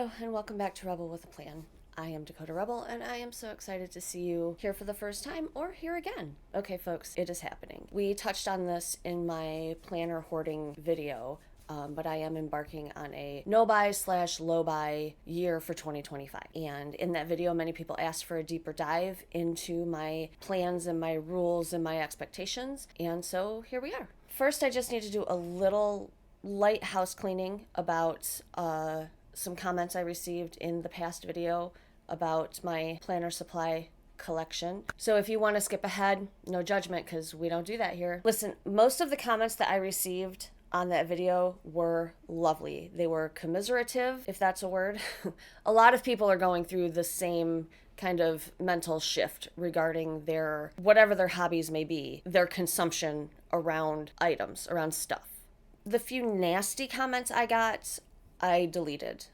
Hello and welcome back to Rebel with a Plan. I am Dakota Rebel and I am so excited to see you here for the first time or here again. Okay folks, it is happening. We touched on this in my planner hoarding video, but I am embarking on a no-buy / low-buy year for 2025. And in that video, many people asked for a deeper dive into my plans and my rules and my expectations. And so here we are. First, I just need to do a little light house cleaning about some comments I received in the past video about my planner supply collection. So if you want to skip ahead, no judgment, because we don't do that here. Listen, most of the comments that I received on that video were lovely. They were commiserative, if that's a word. A lot of people are going through the same kind of mental shift regarding their, whatever their hobbies may be, their consumption around items, around stuff. The few nasty comments I got, I deleted.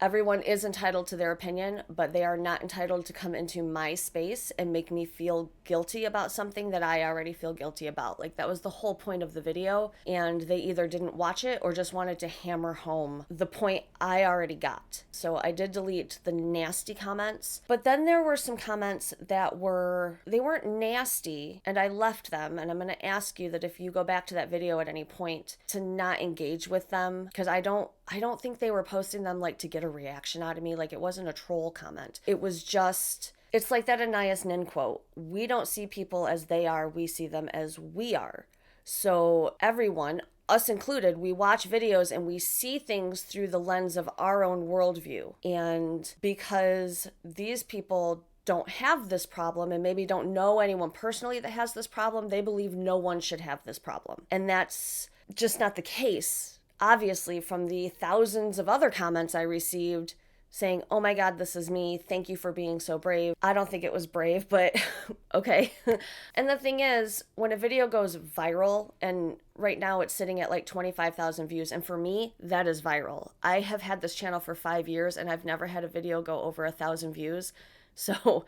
Everyone is entitled to their opinion, but they are not entitled to come into my space and make me feel guilty about something that I already feel guilty about. Like, that was the whole point of the video, and they either didn't watch it or just wanted to hammer home the point I already got. So I did delete the nasty comments, but then there were some comments that they weren't nasty, and I left them, and I'm going to ask you that if you go back to that video at any point to not engage with them, because I don't think they were posting them like to get a reaction out of me. Like, it wasn't a troll comment. It was just, it's like that Anais Nin quote. We don't see people as they are. We see them as we are. So everyone, us included, we watch videos and we see things through the lens of our own worldview. And because these people don't have this problem and maybe don't know anyone personally that has this problem, they believe no one should have this problem. And that's just not the case. Obviously, from the thousands of other comments I received saying, oh my God, this is me. Thank you for being so brave. I don't think it was brave, but okay. And the thing is, when a video goes viral, and right now it's sitting at like 25,000 views, and for me, that is viral. I have had this channel for 5 years and I've never had a video go over 1,000 views. So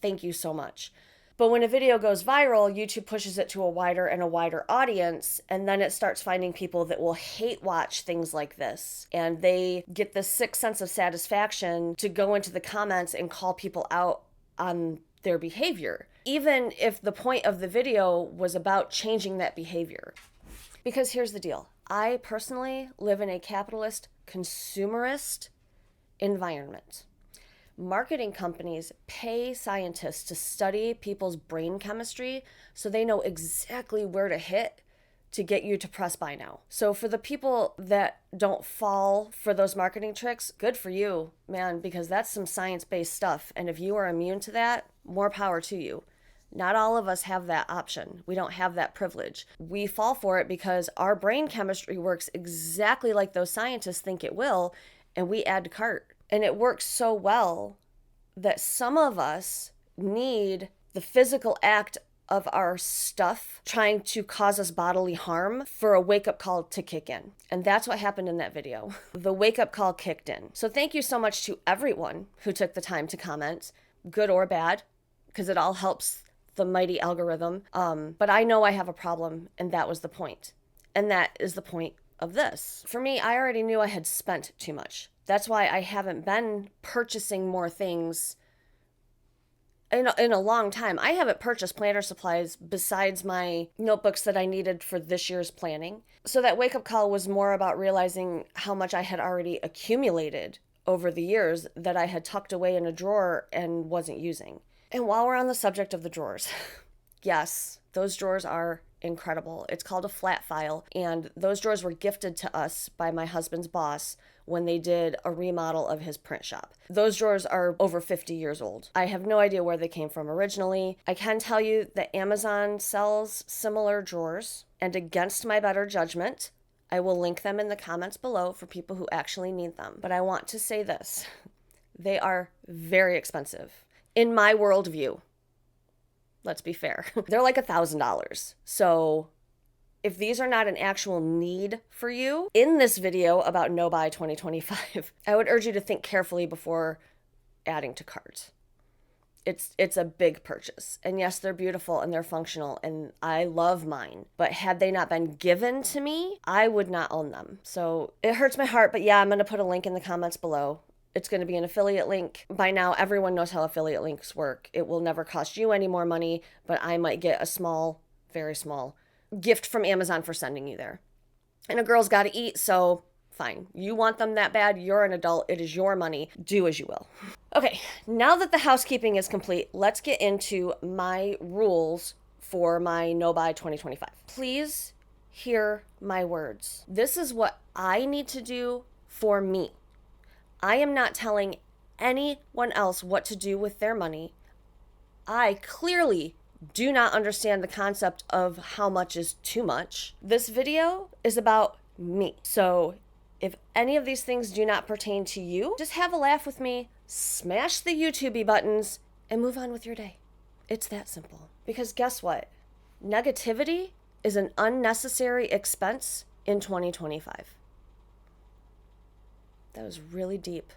thank you so much. But when a video goes viral, YouTube pushes it to a wider and a wider audience, and then it starts finding people that will hate watch things like this. And they get this sick sense of satisfaction to go into the comments and call people out on their behavior, even if the point of the video was about changing that behavior. Because here's the deal. I personally live in a capitalist, consumerist environment. Marketing companies pay scientists to study people's brain chemistry so they know exactly where to hit to get you to press buy now. So for the people that don't fall for those marketing tricks, good for you, man, because that's some science-based stuff. And if you are immune to that, more power to you. Not all of us have that option. We don't have that privilege. We fall for it because our brain chemistry works exactly like those scientists think it will, and we add to cart. And it works so well that some of us need the physical act of our stuff trying to cause us bodily harm for a wake-up call to kick in. And that's what happened in that video. The wake-up call kicked in. So thank you so much to everyone who took the time to comment, good or bad, because it all helps the mighty algorithm. But I know I have a problem, and that was the point. And that is the point of this. For me, I already knew I had spent too much. That's why I haven't been purchasing more things in a long time. I haven't purchased planner supplies besides my notebooks that I needed for this year's planning. So that wake-up call was more about realizing how much I had already accumulated over the years that I had tucked away in a drawer and wasn't using. And while we're on the subject of the drawers, yes, those drawers are incredible. It's called a flat file, and those drawers were gifted to us by my husband's boss when they did a remodel of his print shop. Those drawers are over 50 years old. I have no idea where they came from originally. I can tell you that Amazon sells similar drawers, and against my better judgment, I will link them in the comments below for people who actually need them. But I want to say this. They are very expensive. In my worldview, let's be fair. They're like $1,000. So if these are not an actual need for you, in this video about No Buy 2025, I would urge you to think carefully before adding to cart. it's a big purchase. And yes, they're beautiful and they're functional and I love mine. But had they not been given to me, I would not own them. So it hurts my heart, but yeah, I'm going to put a link in the comments below. It's going to be an affiliate link. By now, everyone knows how affiliate links work. It will never cost you any more money, but I might get a small, very small gift from Amazon for sending you there. And a girl's got to eat, so fine. You want them that bad, you're an adult, it is your money. Do as you will. Okay, now that the housekeeping is complete, let's get into my rules for my No Buy 2025. Please hear my words. This is what I need to do for me. I am not telling anyone else what to do with their money. I clearly do not understand the concept of how much is too much. This video is about me. So if any of these things do not pertain to you, just have a laugh with me, smash the YouTube buttons, and move on with your day. It's that simple. Because guess what? Negativity is an unnecessary expense in 2025. That was really deep.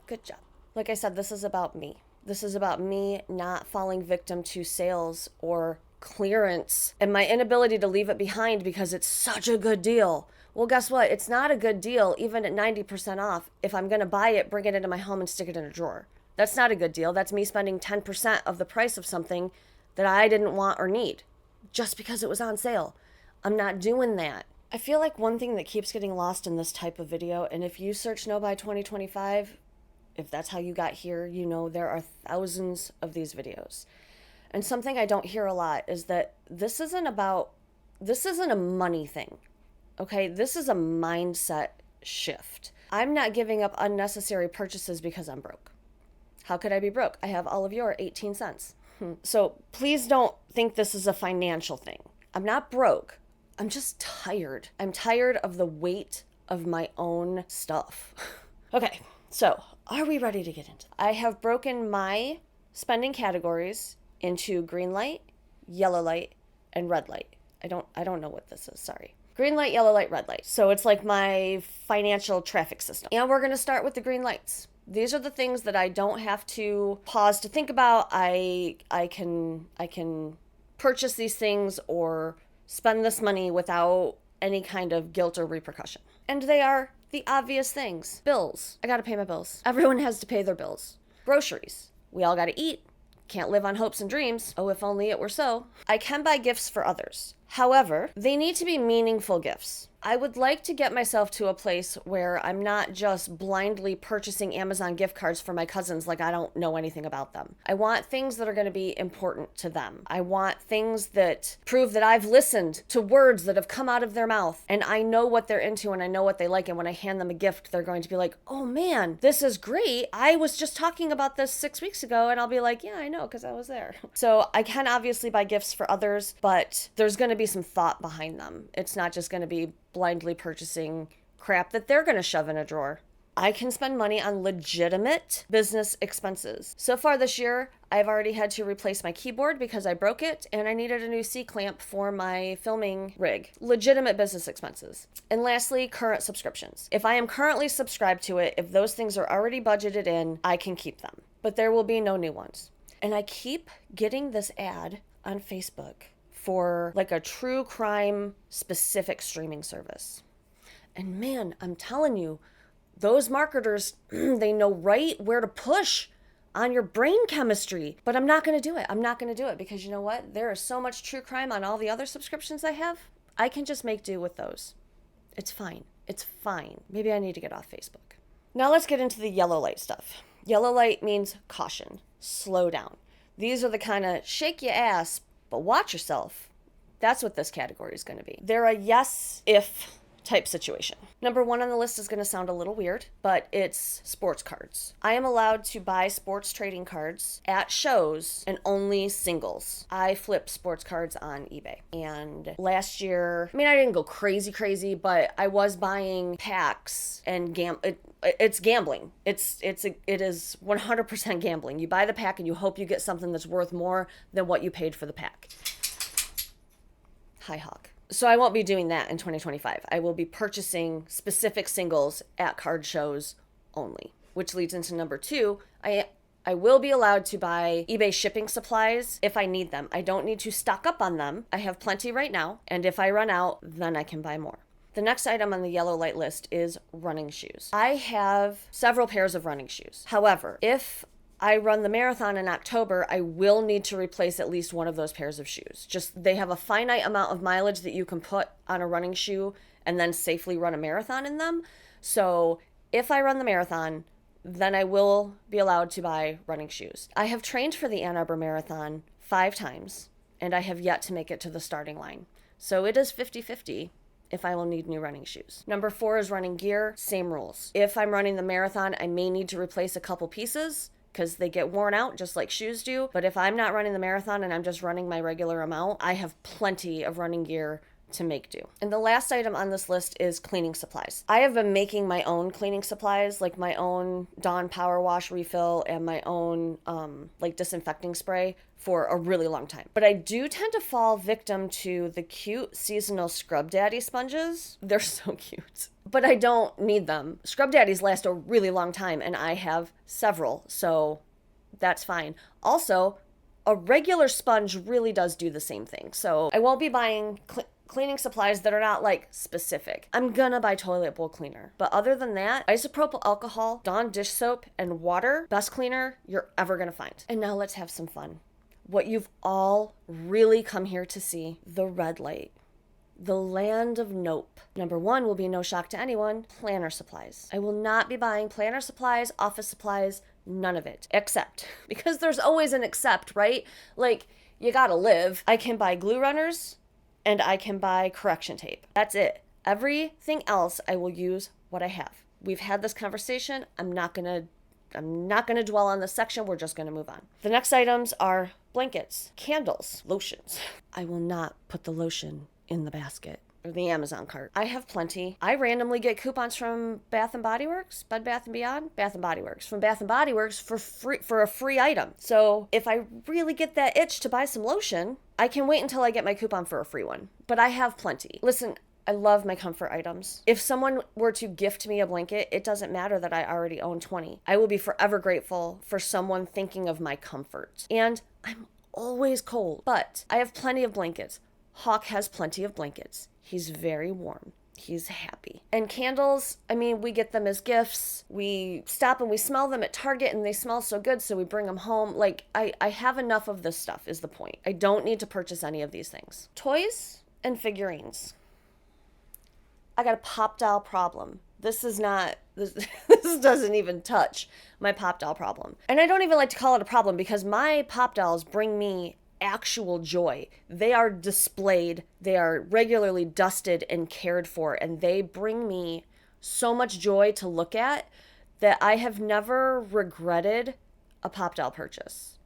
Good job. Like I said, this is about me. This is about me not falling victim to sales or clearance and my inability to leave it behind because it's such a good deal. Well, guess what? It's not a good deal, even at 90% off. If I'm going to buy it, bring it into my home and stick it in a drawer. That's not a good deal. That's me spending 10% of the price of something that I didn't want or need just because it was on sale. I'm not doing that. I feel like one thing that keeps getting lost in this type of video, and if you search No Buy 2025, if that's how you got here, you know there are thousands of these videos. And something I don't hear a lot is that this isn't a money thing, okay? This is a mindset shift. I'm not giving up unnecessary purchases because I'm broke. How could I be broke? I have all of your 18 cents. So please don't think this is a financial thing. I'm not broke. I'm just tired. I'm tired of the weight of my own stuff. Okay, so are we ready to get into it? I have broken my spending categories into green light, yellow light, and red light. I don't know what this is, sorry. Green light, yellow light, red light. So it's like my financial traffic system. And we're gonna start with the green lights. These are the things that I don't have to pause to think about. I can purchase these things or spend this money without any kind of guilt or repercussion. And they are the obvious things. Bills. I gotta pay my bills. Everyone has to pay their bills. Groceries. We all gotta eat. Can't live on hopes and dreams. Oh, if only it were so. I can buy gifts for others. However, they need to be meaningful gifts. I would like to get myself to a place where I'm not just blindly purchasing Amazon gift cards for my cousins like I don't know anything about them. I want things that are going to be important to them. I want things that prove that I've listened to words that have come out of their mouth and I know what they're into and I know what they like, and when I hand them a gift, they're going to be like, oh man, this is great. I was just talking about this 6 weeks ago, and I'll be like, yeah, I know, because I was there. So I can obviously buy gifts for others, but there's going to be some thought behind them. It's not just going to be blindly purchasing crap that they're going to shove in a drawer. I can spend money on legitimate business expenses. So far this year, I've already had to replace my keyboard because I broke it and I needed a new C-clamp for my filming rig. Legitimate business expenses. And lastly, current subscriptions. If I am currently subscribed to it, if those things are already budgeted in, I can keep them. But there will be no new ones. And I keep getting this ad on Facebook for like a true crime specific streaming service. And man, I'm telling you, those marketers, they know right where to push on your brain chemistry. But I'm not going to do it. I'm not going to do it because you know what? There is so much true crime on all the other subscriptions I have. I can just make do with those. It's fine. It's fine. Maybe I need to get off Facebook. Now let's get into the yellow light stuff. Yellow light means caution, slow down. These are the kind of shake your ass, but watch yourself. That's what this category is going to be. They're a yes if type situation. Number one on the list is going to sound a little weird, but it's sports cards. I am allowed to buy sports trading cards at shows and only singles. I flip sports cards on eBay. And last year, I mean, I didn't go crazy, but I was buying packs and it's gambling. It is 100% gambling. You buy the pack and you hope you get something that's worth more than what you paid for the pack. Hi, Hawk. So I won't be doing that in 2025. I will be purchasing specific singles at card shows only, which leads into number two. I I will be allowed to buy eBay shipping supplies if I need them. I don't need to stock up on them. I have plenty right now, and if I run out, then I can buy more. The next item on the yellow light list is running shoes. I have several pairs of running shoes. However, if I run the marathon in October, I will need to replace at least one of those pairs of shoes. Just they have a finite amount of mileage that you can put on a running shoe and then safely run a marathon in them. So if I run the marathon, then I will be allowed to buy running shoes. I have trained for the Ann Arbor Marathon 5 times, and I have yet to make it to the starting line. So it is 50-50 if I will need new running shoes. Number 4 is running gear. Same rules. If I'm running the marathon, I may need to replace a couple pieces because they get worn out just like shoes do. But if I'm not running the marathon and I'm just running my regular amount, I have plenty of running gear to make do. And the last item on this list is cleaning supplies. I have been making my own cleaning supplies, like my own Dawn Power Wash refill and my own like disinfecting spray for a really long time. But I do tend to fall victim to the cute seasonal Scrub Daddy sponges. They're so cute. But I don't need them. Scrub Daddies last a really long time and I have several, so that's fine. Also, a regular sponge really does do the same thing. So I won't be buying cleaning supplies that are not like specific. I'm gonna buy toilet bowl cleaner. But other than that, isopropyl alcohol, Dawn dish soap, and water, best cleaner you're ever gonna find. And now let's have some fun. What you've all really come here to see, the red light. The land of nope. Number 1 will be no shock to anyone, planner supplies. I will not be buying planner supplies, office supplies, none of it. Except, because there's always an except, right? Like, you gotta live. I can buy glue runners, and I can buy correction tape. That's it. Everything else, I will use what I have. We've had this conversation. I'm not gonna dwell on this section. We're just gonna move on. The next items are blankets, candles, lotions. I will not put the lotion in the basket or the Amazon cart. I have plenty. I randomly get coupons from Bath & Body Works, Bed Bath & Beyond, Bath & Body Works, from Bath & Body Works for a free item. So if I really get that itch to buy some lotion, I can wait until I get my coupon for a free one. But I have plenty. Listen, I love my comfort items. If someone were to gift me a blanket, it doesn't matter that I already own 20. I will be forever grateful for someone thinking of my comfort. And I'm always cold, but I have plenty of blankets. Hawk has plenty of blankets. He's very warm. He's happy. And candles, I mean, we get them as gifts. We stop and we smell them at Target and they smell so good, so we bring them home. Like, I have enough of this stuff is the point. I don't need to purchase any of these things. Toys and figurines. I got a pop doll problem. This doesn't even touch my pop doll problem. And I don't even like to call it a problem because my pop dolls bring me actual joy. They are displayed, they are regularly dusted and cared for, and they bring me so much joy to look at that I have never regretted a pop doll purchase.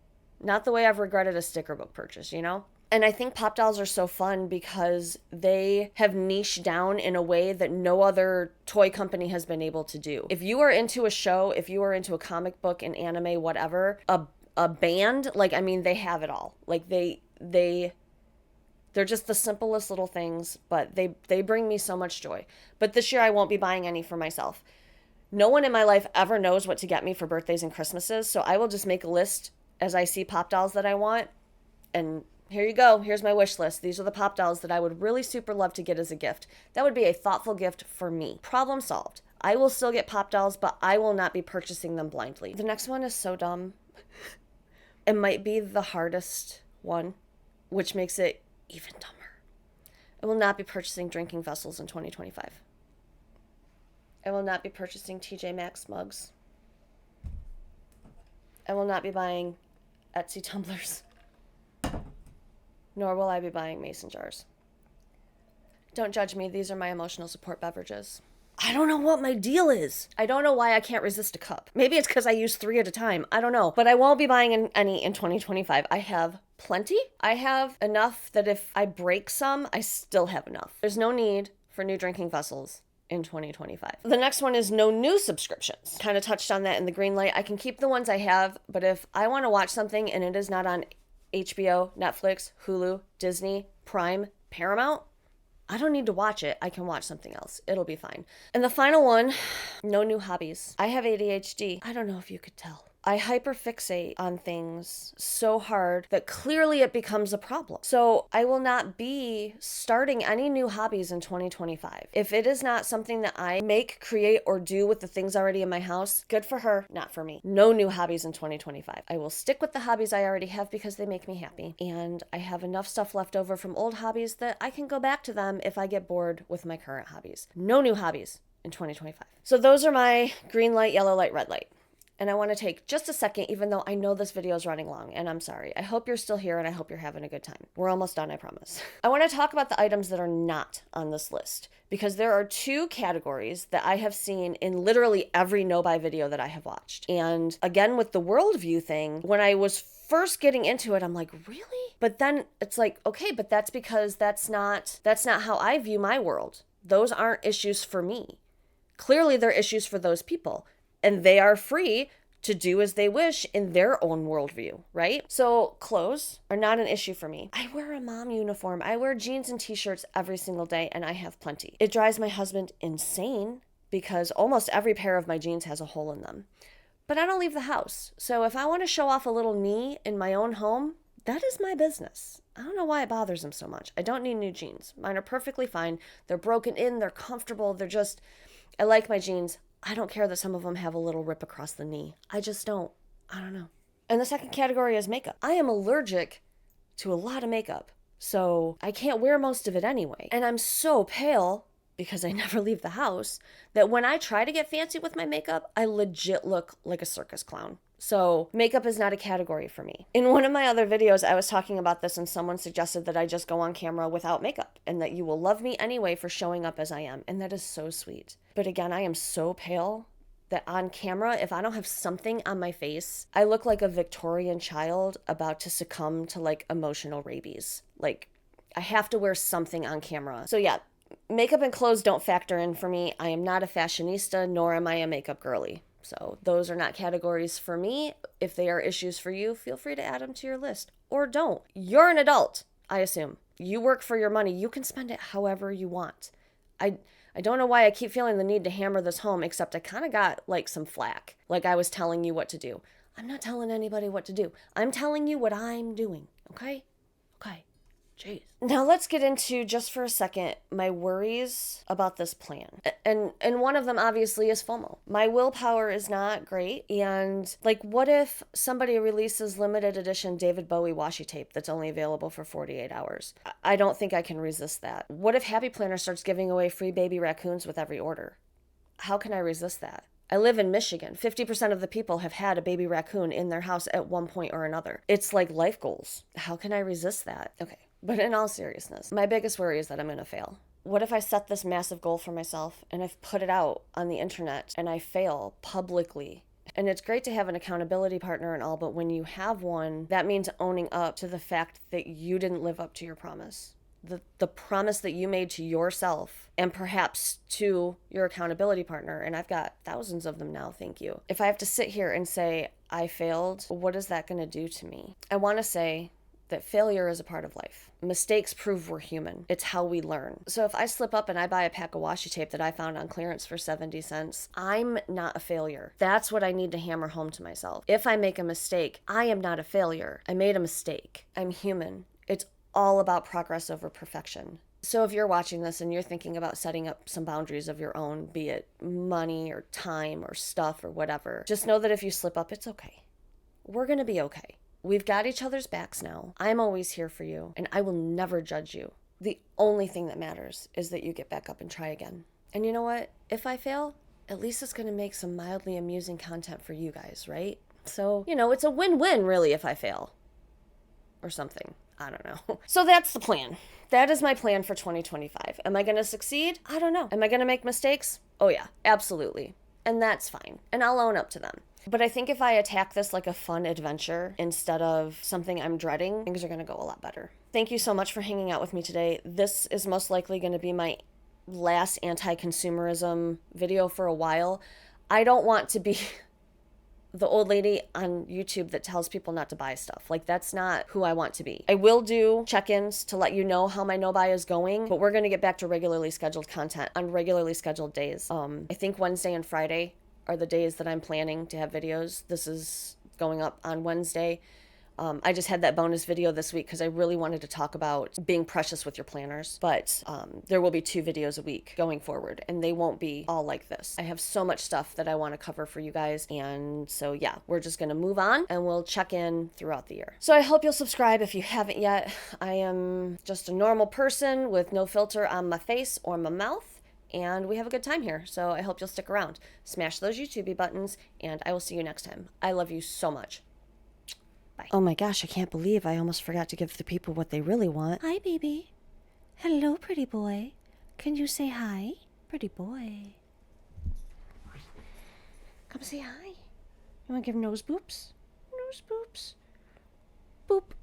Not the way I've regretted a sticker book purchase, you know? And I think pop dolls are so fun because they have niched down in a way that no other toy company has been able to do. If you are into a show, if you are into a comic book, an anime, whatever, a band, like, I mean, they have it all. Like, they're just the simplest little things, but they bring me so much joy. But this year I won't be buying any for myself. No one in my life ever knows what to get me for birthdays and Christmases, so I will just make a list as I see pop dolls that I want, and here you go. Here's my wish list. These are the pop dolls that I would really super love to get as a gift. That would be a thoughtful gift for me. Problem solved. I will still get pop dolls, but I will not be purchasing them blindly. The next one is so dumb. It might be the hardest one, which makes it even dumber. I will not be purchasing drinking vessels in 2025. I will not be purchasing TJ Maxx mugs. I will not be buying Etsy tumblers. Nor will I be buying mason jars. Don't judge me. These are my emotional support beverages. I don't know what my deal is. I don't know why I can't resist a cup. Maybe it's because I use 3 at a time. I don't know. But I won't be buying any in 2025. I have plenty. I have enough that if I break some, I still have enough. There's no need for new drinking vessels in 2025. The next one is no new subscriptions. Kind of touched on that in the green light. I can keep the ones I have, but if I want to watch something and it is not on HBO, Netflix, Hulu, Disney, Prime, Paramount, I don't need to watch it. I can watch something else. It'll be fine. And the final one, no new hobbies. I have ADHD. I don't know if you could tell. I hyperfixate on things so hard that clearly it becomes a problem. So I will not be starting any new hobbies in 2025. If it is not something that I make, create, or do with the things already in my house, good for her, not for me. No new hobbies in 2025. I will stick with the hobbies I already have because they make me happy. And I have enough stuff left over from old hobbies that I can go back to them if I get bored with my current hobbies. No new hobbies in 2025. So those are my green light, yellow light, red light. And I want to take just a second, even though I know this video is running long, and I'm sorry. I hope you're still here and I hope you're having a good time. We're almost done, I promise. I want to talk about the items that are not on this list, because there are two categories that I have seen in literally every no-buy video that I have watched. And again, with the worldview thing, when I was first getting into it, I'm like, really? But then it's like, okay, but that's because that's not how I view my world. Those aren't issues for me. Clearly, they're issues for those people. And they are free to do as they wish in their own worldview, right? So clothes are not an issue for me. I wear a mom uniform. I wear jeans and t-shirts every single day, and I have plenty. It drives my husband insane because almost every pair of my jeans has a hole in them. But I don't leave the house. So if I want to show off a little knee in my own home, that is my business. I don't know why it bothers him so much. I don't need new jeans. Mine are perfectly fine. They're broken in. They're comfortable. I like my jeans. I don't care that some of them have a little rip across the knee. I just don't. I don't know. And the second category is makeup. I am allergic to a lot of makeup, so I can't wear most of it anyway. And I'm so pale, because I never leave the house, that when I try to get fancy with my makeup, I legit look like a circus clown. So makeup is not a category for me. In one of my other videos, I was talking about this and someone suggested that I just go on camera without makeup and that you will love me anyway for showing up as I am. And that is so sweet. But again, I am so pale that on camera, if I don't have something on my face, I look like a Victorian child about to succumb to like emotional rabies. Like I have to wear something on camera. So yeah, makeup and clothes don't factor in for me. I am not a fashionista, nor am I a makeup girly. So those are not categories for me. If they are issues for you, feel free to add them to your list. Or don't. You're an adult, I assume. You work for your money. You can spend it however you want. I don't know why I keep feeling the need to hammer this home, except I kind of got like some flack. Like I was telling you what to do. I'm not telling anybody what to do. I'm telling you what I'm doing. Okay? Okay. Jeez. Now let's get into, just for a second, my worries about this plan. And one of them obviously is FOMO. My willpower is not great. And like, what if somebody releases limited edition David Bowie washi tape that's only available for 48 hours? I don't think I can resist that. What if Happy Planner starts giving away free baby raccoons with every order? How can I resist that? I live in Michigan. 50% of the people have had a baby raccoon in their house at one point or another. It's like life goals. How can I resist that? Okay. But in all seriousness, my biggest worry is that I'm going to fail. What if I set this massive goal for myself and I've put it out on the internet and I fail publicly? And it's great to have an accountability partner and all, but when you have one, that means owning up to the fact that you didn't live up to your promise. The promise that you made to yourself and perhaps to your accountability partner. And I've got thousands of them now, thank you. If I have to sit here and say, I failed, what is that going to do to me? I want to say that failure is a part of life. Mistakes prove we're human. It's how we learn. So if I slip up and I buy a pack of washi tape that I found on clearance for 70 cents, I'm not a failure. That's what I need to hammer home to myself. If I make a mistake, I am not a failure. I made a mistake. I'm human. It's all about progress over perfection. So if you're watching this and you're thinking about setting up some boundaries of your own, be it money or time or stuff or whatever, just know that if you slip up, it's okay. We're going to be okay. We've got each other's backs now. I'm always here for you, and I will never judge you. The only thing that matters is that you get back up and try again. And you know what? If I fail, at least it's going to make some mildly amusing content for you guys, right? So, it's a win-win, really, if I fail. Or something. I don't know. So that's the plan. That is my plan for 2025. Am I going to succeed? I don't know. Am I going to make mistakes? Oh yeah, absolutely. And that's fine. And I'll own up to them. But I think if I attack this like a fun adventure instead of something I'm dreading, things are going to go a lot better. Thank you so much for hanging out with me today. This is most likely going to be my last anti-consumerism video for a while. I don't want to be the old lady on YouTube that tells people not to buy stuff. Like, that's not who I want to be. I will do check-ins to let you know how my no-buy is going, but we're going to get back to regularly scheduled content on regularly scheduled days. I think Wednesday and Friday are the days that I'm planning to have videos. This is going up on Wednesday. I just had that bonus video this week because I really wanted to talk about being precious with your planners. But there will be 2 videos a week going forward, and they won't be all like this. I have so much stuff that I want to cover for you guys. And so, yeah, we're just going to move on and we'll check in throughout the year. So I hope you'll subscribe if you haven't yet. I am just a normal person with no filter on my face or my mouth. And we have a good time here. So I hope you'll stick around. Smash those YouTube buttons, and I will see you next time. I love you so much. Bye. Oh my gosh, I can't believe I almost forgot to give the people what they really want. Hi, baby. Hello, pretty boy. Can you say hi? Pretty boy. Come say hi. You want to give nose boops? Nose boops. Boop.